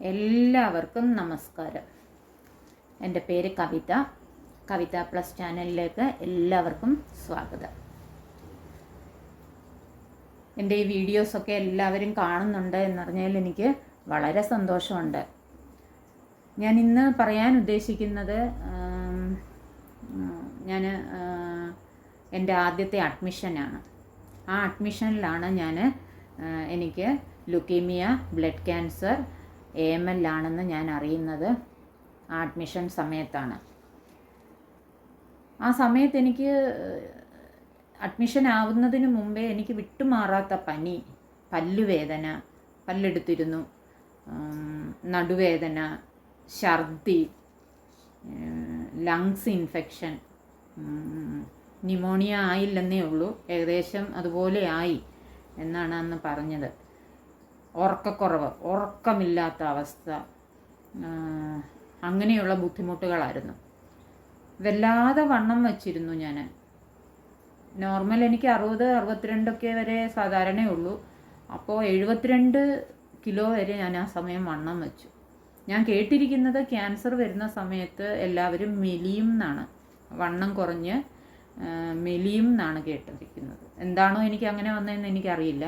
എല്ലാവർക്കും നമസ്കാരം. എൻ്റെ പേര് കവിത പ്ലസ് ചാനലിലേക്ക് എല്ലാവർക്കും സ്വാഗതം. എൻ്റെ ഈ വീഡിയോസൊക്കെ എല്ലാവരും കാണുന്നുണ്ട് എന്നറിഞ്ഞാൽ എനിക്ക് വളരെ സന്തോഷമുണ്ട്. ഞാൻ ഇന്ന് പറയാൻ ഉദ്ദേശിക്കുന്നത് ഞാൻ എൻ്റെ ആദ്യത്തെ അഡ്മിഷനാണ്. ആ അഡ്മിഷനിലാണ് എനിക്ക് ലുക്കീമിയ, ബ്ലഡ് ക്യാൻസർ, AML ആണെന്ന് ഞാൻ അറിയുന്നത് ആ അഡ്മിഷൻ സമയത്താണ്. ആ സമയത്ത് എനിക്ക് അഡ്മിഷൻ ആവുന്നതിന് മുമ്പേ എനിക്ക് വിട്ടുമാറാത്ത പനി, പല്ലുവേദന, പല്ലെടുത്തിരുന്നു, നടുവേദന, ഛർദി, ലങ്സ് ഇൻഫെക്ഷൻ, ന്യൂമോണിയ ആയില്ലെന്നേ ഉള്ളൂ, ഏകദേശം അതുപോലെ ആയി എന്നാണ് അന്ന് പറഞ്ഞത്. ഉറക്കക്കുറവ്, ഉറക്കമില്ലാത്ത അവസ്ഥ, അങ്ങനെയുള്ള ബുദ്ധിമുട്ടുകളായിരുന്നു. വല്ലാതെ വണ്ണം വച്ചിരുന്നു ഞാൻ. നോർമൽ എനിക്ക് 60-62 വരെ സാധാരണയുള്ളൂ. അപ്പോൾ 72 കിലോ വരെ ഞാൻ ആ സമയം വണ്ണം വെച്ചു. ഞാൻ കേട്ടിരിക്കുന്നത് ക്യാൻസർ വരുന്ന സമയത്ത് എല്ലാവരും മെലിയും എന്നാണ്, വണ്ണം കുറഞ്ഞ് മെലിയും എന്നാണ് കേട്ടിരിക്കുന്നത്. എന്താണോ എനിക്ക് അങ്ങനെ വന്നതെന്ന് എനിക്കറിയില്ല.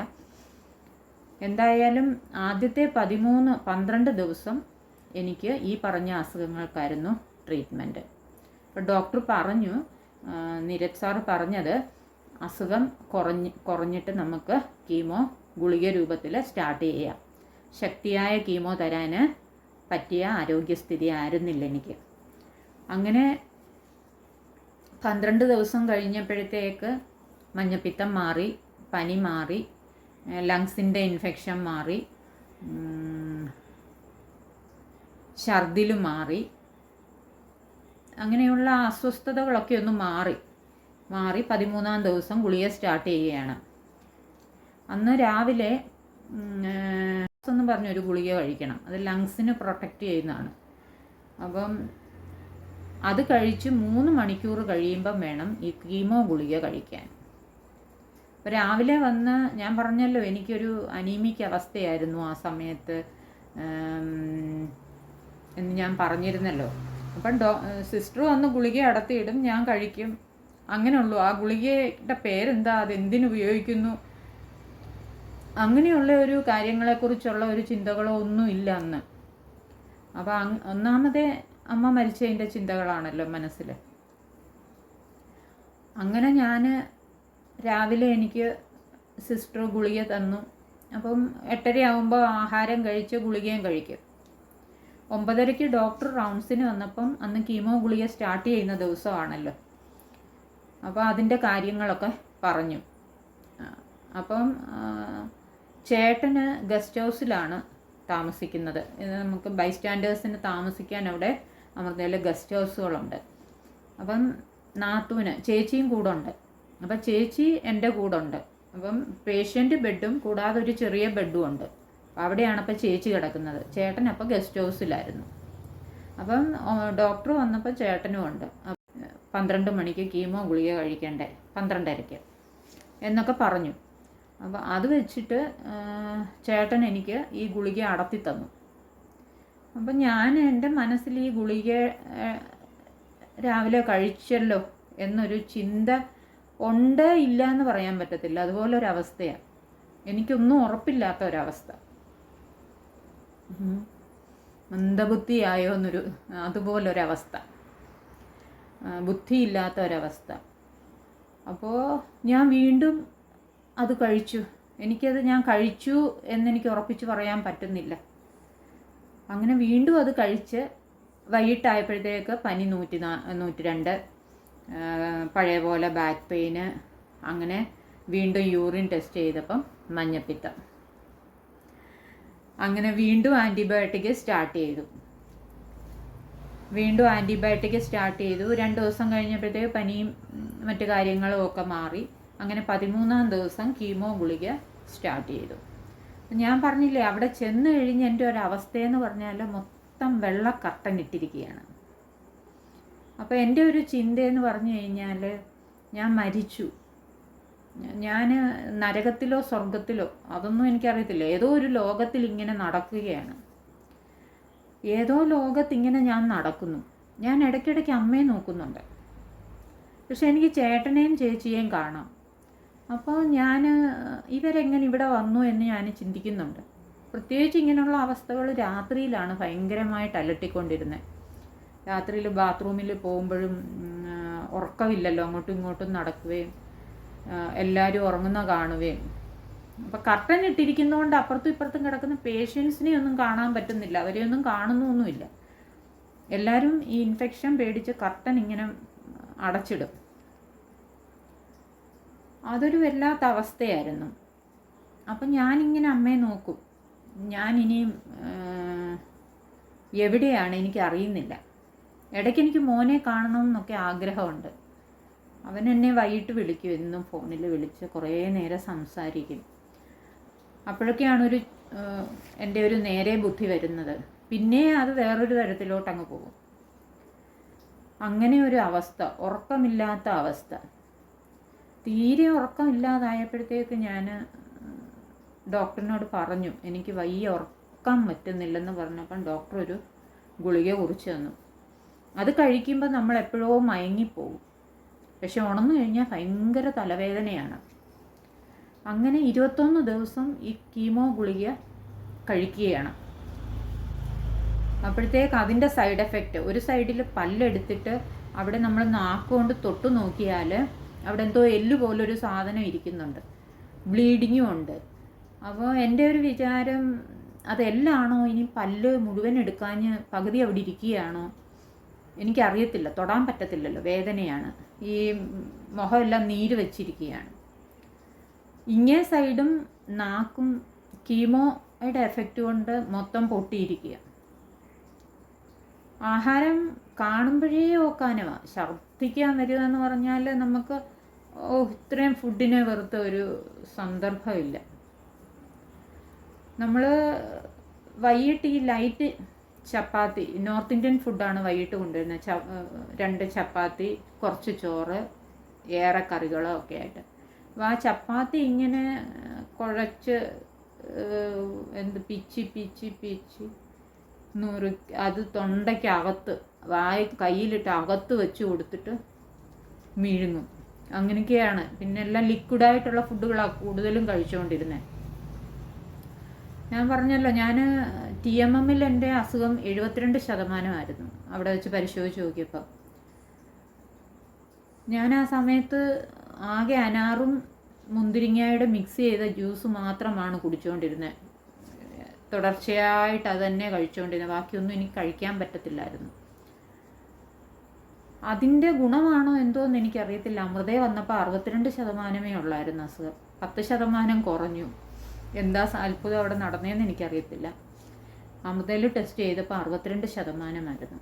എന്തായാലും ആദ്യത്തെ 12 ദിവസം എനിക്ക് ഈ പറഞ്ഞ അസുഖങ്ങൾക്കായിരുന്നു ട്രീറ്റ്മെൻറ്റ്. അപ്പോൾ ഡോക്ടർ പറഞ്ഞു, നിരജ് സാറ് പറഞ്ഞത്, അസുഖം കുറഞ്ഞിട്ട് നമുക്ക് കീമോ ഗുളിക രൂപത്തിൽ സ്റ്റാർട്ട് ചെയ്യാം. ശക്തിയായ കീമോ തരാൻ പറ്റിയ ആരോഗ്യസ്ഥിതി ആയിരുന്നില്ല എനിക്ക്. അങ്ങനെ 12 ദിവസം കഴിഞ്ഞപ്പോഴത്തേക്ക് മഞ്ഞപ്പിത്തം മാറി, പനി മാറി, ലങ്സിൻ്റെ ഇൻഫെക്ഷൻ മാറി, ഛർദിൽ മാറി, അങ്ങനെയുള്ള അസ്വസ്ഥതകളൊക്കെ ഒന്ന് മാറി 13-ാം ദിവസം ഗുളിക സ്റ്റാർട്ട് ചെയ്യുകയാണ്. അന്ന് രാവിലെ എന്ന് പറഞ്ഞൊരു ഗുളിക കഴിക്കണം, അത് ലങ്സിന് പ്രൊട്ടക്റ്റ് ചെയ്യുന്നതാണ്. അപ്പം അത് കഴിച്ച് 3 മണിക്കൂർ കഴിയുമ്പം വേണം ഈ കീമോ ഗുളിക കഴിക്കാൻ. അപ്പോൾ രാവിലെ വന്ന്, ഞാൻ പറഞ്ഞല്ലോ എനിക്കൊരു അനീമിക് അവസ്ഥയായിരുന്നു ആ സമയത്ത് എന്ന് ഞാൻ പറഞ്ഞിരുന്നല്ലോ. അപ്പം സിസ്റ്റർ വന്ന് ഗുളിക അടത്തിയിടും, ഞാൻ കഴിക്കും, അങ്ങനെയുള്ളൂ. ആ ഗുളികയുടെ പേരെന്താ, അതെന്തിനു ഉപയോഗിക്കുന്നു, അങ്ങനെയുള്ള ഒരു കാര്യങ്ങളെക്കുറിച്ചുള്ള ഒരു ചിന്തകളോ ഒന്നും ഇല്ല അന്ന്. അപ്പോൾ ഒന്നാമതേ അമ്മ മരിച്ചതിൻ്റെ ചിന്തകളാണല്ലോ മനസ്സിൽ. അങ്ങനെ ഞാൻ രാവിലെ എനിക്ക് സിസ്റ്റർ ഗുളിക തന്നു. അപ്പം 8:30 ആകുമ്പോൾ ആഹാരം കഴിച്ച് ഗുളികയും കഴിക്കും. 9:30 ഡോക്ടർ റൗണ്ട്സിന് വന്നപ്പം അന്ന് കീമോ ഗുളിക സ്റ്റാർട്ട് ചെയ്യുന്ന ദിവസമാണല്ലോ. അപ്പോൾ അതിൻ്റെ കാര്യങ്ങളൊക്കെ പറഞ്ഞു. അപ്പം ചേട്ടന് ഗസ്റ്റ് ഹൗസിലാണ് താമസിക്കുന്നത്. നമുക്ക് ബൈസ്റ്റാൻഡേഴ്സിന് താമസിക്കാൻ അവിടെ അമൃതയിൽ ഗസ്റ്റ് ഹൗസുകളുണ്ട്. അപ്പം നാത്തൂന്, ചേച്ചിയും കൂടെ ഉണ്ട്. അപ്പം ചേച്ചി എൻ്റെ കൂടെ ഉണ്ട്. അപ്പം പേഷ്യൻ്റ് ബെഡും കൂടാതെ ഒരു ചെറിയ ബെഡും ഉണ്ട്. അപ്പം അവിടെയാണ് അപ്പം ചേച്ചി കിടക്കുന്നത്. ചേട്ടൻ അപ്പം ഗസ്റ്റ് ഹൗസിലായിരുന്നു. അപ്പം ഡോക്ടർ വന്നപ്പോൾ ചേട്ടനും ഉണ്ട്. 12 മണിക്ക് കീമോ ഗുളിക കഴിക്കണ്ടേ, 12:30 എന്നൊക്കെ പറഞ്ഞു. അപ്പം അത് വെച്ചിട്ട് ചേട്ടൻ എനിക്ക് ഈ ഗുളിക അടത്തി തന്നു. അപ്പം ഞാൻ എൻ്റെ മനസ്സിൽ ഈ ഗുളിക രാവിലെ കഴിച്ചല്ലോ എന്നൊരു ചിന്ത ഉണ്ട്, ഇല്ല എന്ന് പറയാൻ പറ്റത്തില്ല, അതുപോലൊരവസ്ഥയാണ്. എനിക്കൊന്നും ഉറപ്പില്ലാത്ത ഒരവസ്ഥ, മന്ദബുദ്ധിയായോ എന്നൊരു അതുപോലൊരവസ്ഥ, ബുദ്ധിയില്ലാത്ത ഒരവസ്ഥ. അപ്പോൾ ഞാൻ വീണ്ടും അത് കഴിച്ചു. ഞാൻ കഴിച്ചു എന്നെനിക്ക് ഉറപ്പിച്ച് പറയാൻ പറ്റുന്നില്ല. അങ്ങനെ വീണ്ടും അത് കഴിച്ച് വൈകിട്ടായപ്പോഴത്തേക്ക് പനി 102, പഴയ പോലെ ബാക്ക് പെയിന്, അങ്ങനെ വീണ്ടും യൂറിൻ ടെസ്റ്റ് ചെയ്തപ്പം മഞ്ഞപ്പിത്തം. അങ്ങനെ വീണ്ടും ആൻറ്റിബയോട്ടിക് സ്റ്റാർട്ട് ചെയ്തു. 2 ദിവസം കഴിഞ്ഞപ്പോഴത്തേക്ക് പനിയും മറ്റു കാര്യങ്ങളും ഒക്കെ മാറി. അങ്ങനെ 13-ാം ദിവസം കീമോ ഗുളിക സ്റ്റാർട്ട് ചെയ്തു. ഞാൻ പറഞ്ഞില്ലേ, അവിടെ ചെന്ന് കഴിഞ്ഞ് എൻ്റെ ഒരവസ്ഥയെന്ന് പറഞ്ഞാൽ മൊത്തം വെള്ള കർട്ടൻ ഇട്ടിരിക്കുകയാണ്. അപ്പോൾ എൻ്റെ ഒരു ചിന്തയെന്ന് പറഞ്ഞു കഴിഞ്ഞാൽ, ഞാൻ മരിച്ചു, ഞാൻ നരകത്തിലോ സ്വർഗത്തിലോ അതൊന്നും എനിക്കറിയത്തില്ല, ഏതോ ഒരു ലോകത്തിൽ ഇങ്ങനെ നടക്കുകയാണ്. ഏതോ ലോകത്തിങ്ങനെ ഞാൻ നടക്കുന്നു. ഞാൻ ഇടയ്ക്കിടയ്ക്ക് അമ്മയെ നോക്കുന്നുണ്ട്, പക്ഷെ എനിക്ക് ചേട്ടനെയും ചേച്ചിയെയും കാണാം. അപ്പോൾ ഞാൻ ഇവരെങ്ങനെ ഇവിടെ വന്നു എന്ന് ഞാൻ ചിന്തിക്കുന്നുണ്ട്. പ്രത്യേകിച്ച് ഇങ്ങനെയുള്ള അവസ്ഥകൾ രാത്രിയിലാണ് ഭയങ്കരമായിട്ട് അലട്ടിക്കൊണ്ടിരുന്നത്. രാത്രിയിൽ ബാത്റൂമിൽ പോകുമ്പോഴും ഉറക്കമില്ലല്ലോ, അങ്ങോട്ടും ഇങ്ങോട്ടും നടക്കുകയും എല്ലാവരും ഉറങ്ങുന്ന കാണുകയും. അപ്പോൾ കർട്ടൻ ഇട്ടിരിക്കുന്നതുകൊണ്ട് അപ്പുറത്തും ഇപ്പുറത്തും കിടക്കുന്ന പേഷ്യൻസിനെ ഒന്നും കാണാൻ പറ്റുന്നില്ല, അവരെയൊന്നും കാണുന്നൊന്നുമില്ല. എല്ലാവരും ഈ ഇൻഫെക്ഷൻ പേടിച്ച് കർട്ടൻ ഇങ്ങനെ അടച്ചിടും. അതൊരു വല്ലാത്ത അവസ്ഥയായിരുന്നു. അപ്പം ഞാനിങ്ങനെ അമ്മയെ നോക്കും. ഞാനിനിയും എവിടെയാണ് എനിക്ക് അറിയുന്നില്ല. ഇടയ്ക്ക് എനിക്ക് മോനെ കാണണമെന്നൊക്കെ ആഗ്രഹമുണ്ട്. അവൻ എന്നെ വൈകിട്ട് വിളിക്കും, എന്നും ഫോണിൽ വിളിച്ച് കുറേ നേരം സംസാരിക്കും. അപ്പോഴൊക്കെയാണ് എൻ്റെ ഒരു നേരെ ബുദ്ധി വരുന്നത്. പിന്നെ അത് വേറൊരു തരത്തിലോട്ടങ്ങ് പോകും. അങ്ങനെ ഒരു അവസ്ഥ, ഉറക്കമില്ലാത്ത അവസ്ഥ. തീരെ ഉറക്കമില്ലാതായപ്പോഴത്തേക്ക് ഞാൻ ഡോക്ടറിനോട് പറഞ്ഞു, എനിക്ക് വയ്യ, ഉറക്കാൻ പറ്റുന്നില്ലെന്ന് പറഞ്ഞപ്പം ഡോക്ടർ ഒരു ഗുളിക കുറിച്ച് തന്നു. അത് കഴിക്കുമ്പോൾ നമ്മൾ എപ്പോഴോ മയങ്ങിപ്പോവും, പക്ഷെ ഉണർന്നു കഴിഞ്ഞാൽ ഭയങ്കര തലവേദനയാണ്. അങ്ങനെ 21 ദിവസം ഈ കീമോ ഗുളിക കഴിക്കുകയാണ്. അപ്പോഴത്തേക്ക് അതിൻ്റെ സൈഡ് എഫക്റ്റ്, ഒരു സൈഡിൽ പല്ലെടുത്തിട്ട് അവിടെ നമ്മൾ നാക്കുകൊണ്ട് തൊട്ട് നോക്കിയാൽ അവിടെ എന്തോ എല്ല് പോലൊരു സാധനം ഇരിക്കുന്നുണ്ട്, ബ്ലീഡിങ്ങും ഉണ്ട്. അപ്പോൾ എൻ്റെ ഒരു വിചാരം, അതെല്ലാണോ ഇനി പല്ല് മുഴുവൻ എടുക്കാഞ്ഞ് പകുതി അവിടെ ഇരിക്കുകയാണോ, എനിക്കറിയത്തില്ല. തൊടാൻ പറ്റത്തില്ലല്ലോ, വേദനയാണ്. ഈ മുഖമെല്ലാം നീര് വെച്ചിരിക്കുകയാണ്. ഇങ്ങേ സൈഡും നാക്കും കീമോയുടെ എഫക്റ്റ് കൊണ്ട് മൊത്തം പൊട്ടിയിരിക്കുക. ആഹാരം കാണുമ്പോഴേ ഓക്കാനമാണ്, ഛർദ്ദിക്കാൻ വരിക എന്ന് പറഞ്ഞാൽ നമുക്ക് ഇത്രയും ഫുഡിനെ വെറുത്ത ഒരു സന്ദർഭമില്ല. നമ്മൾ വൈകിട്ട് ഈ ലൈറ്റ് ചപ്പാത്തി, നോർത്ത് ഇന്ത്യൻ ഫുഡാണ് വൈകിട്ട് കൊണ്ടുവരുന്നത്. 2 ചപ്പാത്തി, കുറച്ച് ചോറ്, ഏറെ കറികളോ ഒക്കെ ആയിട്ട്. അപ്പോൾ ആ ചപ്പാത്തി ഇങ്ങനെ കുഴച്ച് പിച്ചി അത് തൊണ്ടയ്ക്കകത്ത് കയ്യിലിട്ട് അകത്ത് വെച്ച് കൊടുത്തിട്ട് മിഴുങ്ങും. അങ്ങനെയൊക്കെയാണ്. പിന്നെ എല്ലാം ലിക്വിഡായിട്ടുള്ള ഫുഡുകളാണ് കൂടുതലും കഴിച്ചുകൊണ്ടിരുന്നത്. ഞാൻ പറഞ്ഞല്ലോ, ഞാൻ TMMൽ എൻ്റെ അസുഖം 72% അവിടെ വെച്ച് പരിശോധിച്ച് നോക്കിയപ്പോൾ. ഞാൻ ആ സമയത്ത് ആകെ അനാറും മുന്തിരിങ്ങയുടെ മിക്സ് ചെയ്ത ജ്യൂസ് മാത്രമാണ് കുടിച്ചുകൊണ്ടിരുന്നത്. തുടർച്ചയായിട്ട് അത് തന്നെ കഴിച്ചുകൊണ്ടിരുന്നത്. ബാക്കിയൊന്നും എനിക്ക് കഴിക്കാൻ പറ്റത്തില്ലായിരുന്നു. അതിൻ്റെ ഗുണമാണോ എന്തോന്ന് എനിക്കറിയത്തില്ല. അമൃതേ വന്നപ്പോൾ 62% ഉള്ളായിരുന്നു അസുഖം. 10% കുറഞ്ഞു. എന്താ അത്ഭുതം അവിടെ നടന്നതെന്ന് എനിക്കറിയത്തില്ല. അമൃതയിൽ ടെസ്റ്റ് ചെയ്തപ്പോൾ 62%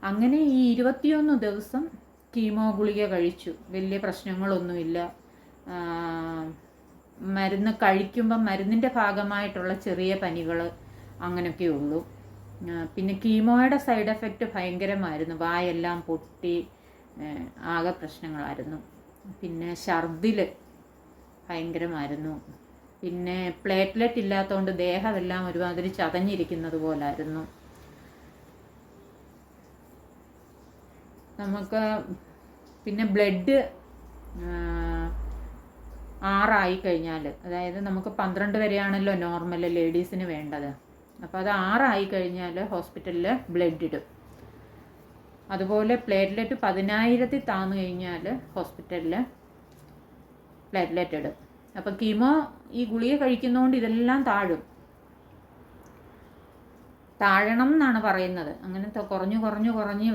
അങ്ങനെ ഈ 21 ദിവസം കീമോ ഗുളിക കഴിച്ചു. വലിയ പ്രശ്നങ്ങളൊന്നുമില്ല. മരുന്ന് കഴിക്കുമ്പം മരുന്നിൻ്റെ ഭാഗമായിട്ടുള്ള ചെറിയ പനികൾ അങ്ങനെയൊക്കെ ഉള്ളൂ. പിന്നെ കീമോയുടെ സൈഡ് എഫക്റ്റ് ഭയങ്കരമായിരുന്നു. വായെല്ലാം പൊട്ടി ആകെ പ്രശ്നങ്ങളായിരുന്നു. പിന്നെ ഛർദിൽ ഭയങ്കരമായിരുന്നു. പിന്നെ പ്ലേറ്റ്ലെറ്റ് ഇല്ലാത്തതുകൊണ്ട് ദേഹമെല്ലാം ഒരുമാതിരി ചതഞ്ഞിരിക്കുന്നത് പോലായിരുന്നു. നമുക്ക് പിന്നെ ബ്ലഡ് 6 കഴിഞ്ഞാൽ, അതായത് നമുക്ക് 12 വരെയാണല്ലോ നോർമൽ ലേഡീസിന് വേണ്ടത്. അപ്പോൾ അത് 6 കഴിഞ്ഞാൽ ഹോസ്പിറ്റലിൽ ബ്ലഡ് ഇടും. അതുപോലെ പ്ലേറ്റ്ലെറ്റ് 10,000 താന്നു കഴിഞ്ഞാൽ ഹോസ്പിറ്റലിൽ പ്ലേറ്റ്ലെറ്റ് ഇടും. അപ്പോൾ കീമോ ഈ ഗുളിക കഴിക്കുന്നതുകൊണ്ട് ഇതെല്ലാം താഴണം എന്നാണ് പറയുന്നത്. അങ്ങനെ കുറഞ്ഞ്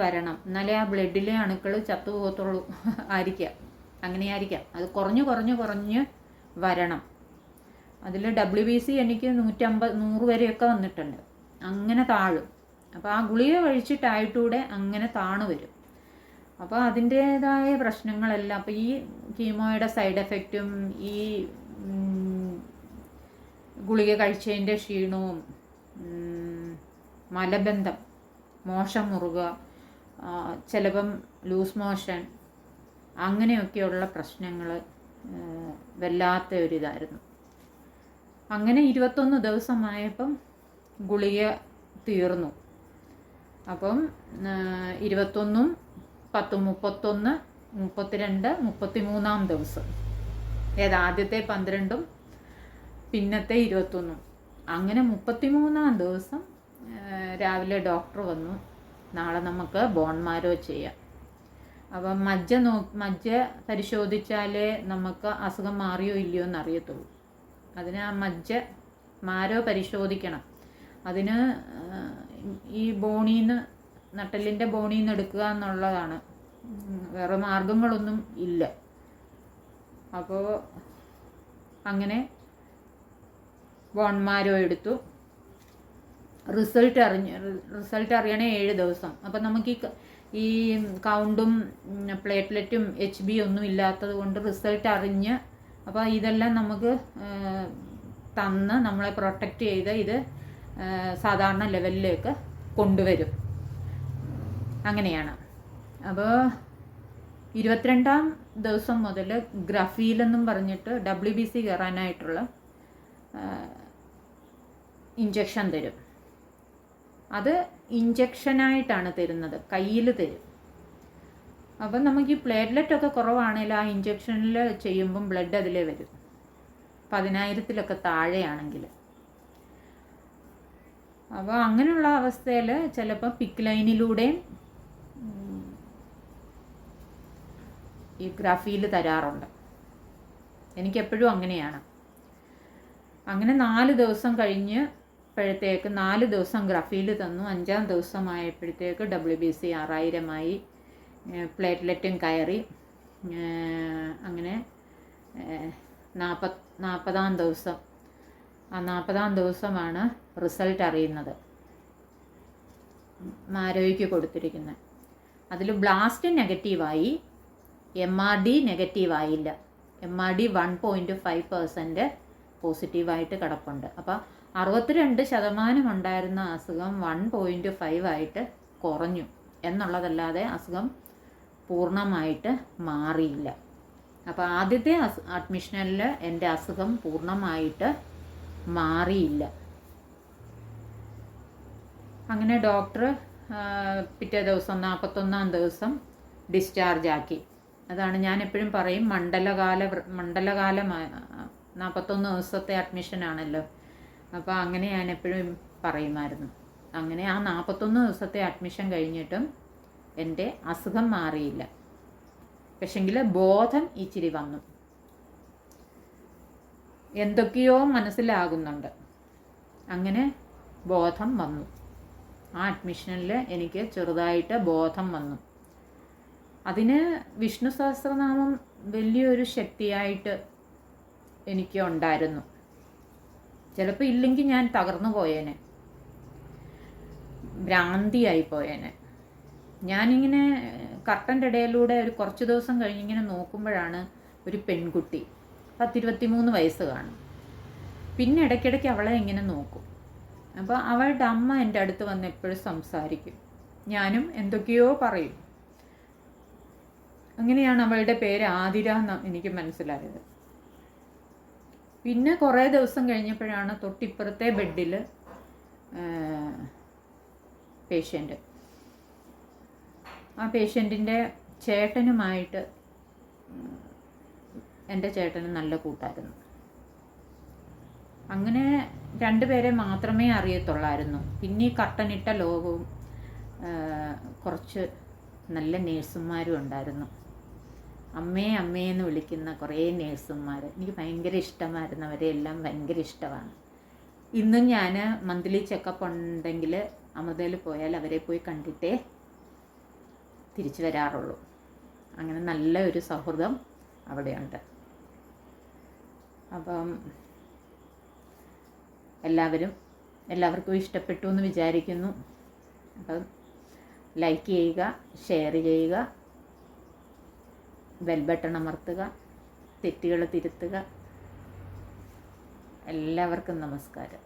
വരണം, എന്നാലേ ആ ബ്ലഡിലെ അണുക്കൾ ചത്തുപോകത്തുള്ളൂ. അങ്ങനെയായിരിക്കാം. അത് കുറഞ്ഞ് വരണം. അതിൽ WBC എനിക്ക് 150-100 വരെയൊക്കെ വന്നിട്ടുണ്ട്. അങ്ങനെ താഴും. അപ്പോൾ ആ ഗുളിക കഴിച്ചിട്ടായിട്ടൂടെ അങ്ങനെ താണു വരും. അപ്പോൾ അതിൻ്റേതായ പ്രശ്നങ്ങളെല്ലാം, അപ്പോൾ ഈ കീമോയുടെ സൈഡ് എഫക്റ്റും ഈ ഗുളിക കഴിച്ചതിൻ്റെ ക്ഷീണവും, മലബന്ധം, മോശം മുറുക, ചിലപ്പം ലൂസ് മോഷൻ, അങ്ങനെയൊക്കെയുള്ള പ്രശ്നങ്ങൾ വല്ലാത്ത ഒരിതായിരുന്നു. അങ്ങനെ 21 ദിവസമായപ്പം ഗുളിക തീർന്നു. അപ്പം 21, 10, 31, 32, 33-ാം ദിവസം, ആദ്യത്തെ 12-ഉം പിന്നത്തെ 21-ഉം, അങ്ങനെ 33-ാം ദിവസം രാവിലെ ഡോക്ടർ വന്നു, നാളെ നമുക്ക് ബോൺ മാരോ ചെയ്യാം. അപ്പം മജ്ജ പരിശോധിച്ചാലേ നമുക്ക് അസുഖം മാറിയോ ഇല്ലയോ എന്ന് അറിയത്തുള്ളൂ. അതിന് ആ മാരോ പരിശോധിക്കണം. അതിന് ഈ ബോണീന്ന്, നട്ടലിൻ്റെ ബോണീന്ന് എടുക്കുക എന്നുള്ളതാണ്, വേറെ മാർഗങ്ങളൊന്നും ഇല്ല. അപ്പോൾ അങ്ങനെ ബോൺ മാരോ എടുത്തു. റിസൾട്ട് അറിയണേ 7 ദിവസം. അപ്പം നമുക്ക് ഈ കൗണ്ടും പ്ലേറ്റ്ലെറ്റും HB ഒന്നും ഇല്ലാത്തത് കൊണ്ട് റിസൾട്ട് അറിഞ്ഞ്, അപ്പോൾ ഇതെല്ലാം നമുക്ക് തന്ന് നമ്മളെ പ്രൊട്ടക്റ്റ് ചെയ്ത് ഇത് സാധാരണ ലെവലിലേക്ക് കൊണ്ടുവരും. അങ്ങനെയാണ്. അപ്പോൾ 22-ാം ദിവസം മുതൽ ഗ്രഫീലെന്നും പറഞ്ഞിട്ട് WBC കയറാനായിട്ടുള്ള ഇഞ്ചക്ഷൻ തരും. അത് ഇഞ്ചക്ഷനായിട്ടാണ് തരുന്നത്, കയ്യിൽ തരും. അപ്പം നമുക്ക് ഈ പ്ലേറ്റ്ലെറ്റൊക്കെ കുറവാണെങ്കിൽ ആ ഇഞ്ചക്ഷനിൽ ചെയ്യുമ്പം ബ്ലഡ് അതിലേ വരും, 10,000-ലൊക്കെ താഴെയാണെങ്കിൽ. അപ്പോൾ അങ്ങനെയുള്ള അവസ്ഥയിൽ ചിലപ്പോൾ പിക്ക് ലൈനിലൂടെയും ഈ ഗ്രഫീൽ തരാറുണ്ട്. എനിക്കെപ്പോഴും അങ്ങനെയാണ്. അങ്ങനെ 4 ദിവസം കഴിഞ്ഞപ്പോഴത്തേക്ക് 4 ദിവസം ഗ്രഫീൽ തന്നു. 5-ാം ദിവസമായപ്പോഴത്തേക്ക് WBC 6000-മായി, പ്ലേറ്റ്ലെറ്റും കയറി. അങ്ങനെ 40-ാം ദിവസം, ആ 40-ാം ദിവസമാണ് റിസൾട്ട് അറിയുന്നത്, മാരോയ്ക്ക് കൊടുത്തിരിക്കുന്നത്. അതിൽ ബ്ലാസ്റ്റ് നെഗറ്റീവായി, MRD നെഗറ്റീവായില്ല. MRD 1.5% പോസിറ്റീവായിട്ട് കിടപ്പുണ്ട്. അപ്പോൾ 62% ഉണ്ടായിരുന്ന അസുഖം 1.5 ആയിട്ട് കുറഞ്ഞു എന്നുള്ളതല്ലാതെ അസുഖം പൂർണ്ണമായിട്ട് മാറിയില്ല. അപ്പോൾ ആദ്യത്തെ അഡ്മിഷനിൽ എൻ്റെ അസുഖം പൂർണ്ണമായിട്ട് മാറിയില്ല. അങ്ങനെ ഡോക്ടർ പിറ്റേ ദിവസം 41-ാം ദിവസം ഡിസ്ചാർജ് ആക്കി. അതാണ് ഞാൻ എപ്പോഴും പറയും, മണ്ഡലകാലമായ 41 ദിവസത്തെ അഡ്മിഷനാണല്ലോ. അപ്പോൾ അങ്ങനെ ഞാൻ എപ്പോഴും പറയുമായിരുന്നു. അങ്ങനെ ആ 41 ദിവസത്തെ അഡ്മിഷൻ കഴിഞ്ഞിട്ടും എൻ്റെ അസുഖം മാറിയില്ല. പക്ഷെങ്കിൽ ബോധം ഇച്ചിരി വന്നു, എന്തൊക്കെയോ മനസ്സിലാകുന്നുണ്ട്. അങ്ങനെ ബോധം വന്നു. ആ അഡ്മിഷനിൽ എനിക്ക് ചെറുതായിട്ട് ബോധം വന്നു. അതിന് വിഷ്ണു സഹസ്രനാമം വലിയൊരു ശക്തിയായിട്ട് എനിക്ക് ഉണ്ടായിരുന്നു. ചിലപ്പോൾ ഇല്ലെങ്കിൽ ഞാൻ തകർന്നു പോയേനെ, ഭ്രാന്തിയായി പോയേനെ. ഞാനിങ്ങനെ കർട്ടൻ്റെ ഇടയിലൂടെ ഒരു കുറച്ച് ദിവസം കഴിഞ്ഞിങ്ങനെ നോക്കുമ്പോഴാണ് ഒരു പെൺകുട്ടി, 10-23 വയസ്സ് കാണും. പിന്നെ ഇടയ്ക്കിടയ്ക്ക് അവളെ ഇങ്ങനെ നോക്കും. അപ്പോൾ അവളുടെ അമ്മ എൻ്റെ അടുത്ത് വന്ന് എപ്പോഴും സംസാരിക്കും, ഞാനും എന്തൊക്കെയോ പറയും. അങ്ങനെയാണ് അവളുടെ പേര് ആതിര എന്ന് എനിക്ക് മനസ്സിലായത്. പിന്നെ കുറേ ദിവസം കഴിഞ്ഞപ്പോഴാണ് തൊട്ടിപ്പുറത്തെ ബെഡിൽ പേഷ്യൻ്റ്, ആ പേഷ്യൻറ്റിൻ്റെ ചേട്ടനുമായിട്ട്, എൻ്റെ ചേട്ടന് നല്ല കൂട്ടായിരുന്നു. അങ്ങനെ 2 പേരെ മാത്രമേ അറിയത്തുള്ളായിരുന്നു. പിന്നെ ഈ കട്ടനിട്ട ലോകവും കുറച്ച് നല്ല നേഴ്സുമാരും ഉണ്ടായിരുന്നു. അമ്മയെന്ന് വിളിക്കുന്ന കുറേ നേഴ്സുമാർ എനിക്ക് ഭയങ്കര ഇഷ്ടമായിരുന്നു. അവരെ എല്ലാം ഭയങ്കര ഇഷ്ടമാണ്. ഇന്നും ഞാൻ മന്ത്ലി ചെക്കപ്പ് ഉണ്ടെങ്കിൽ അമൃതയിൽ പോയാൽ അവരെ പോയി കണ്ടിട്ടേ തിരിച്ചു വരാറുള്ളൂ. അങ്ങനെ നല്ല ഒരു സൗഹൃദം അവിടെയുണ്ട്. അപ്പം എല്ലാവർക്കും ഇഷ്ടപ്പെട്ടു എന്ന് വിചാരിക്കുന്നു. അപ്പം ലൈക്ക് ചെയ്യുക, ഷെയർ ചെയ്യുക, ബെൽ ബട്ടൺ അമർത്തുക, തെറ്റുകൾ തിരുത്തുക. എല്ലാവർക്കും നമസ്കാരം.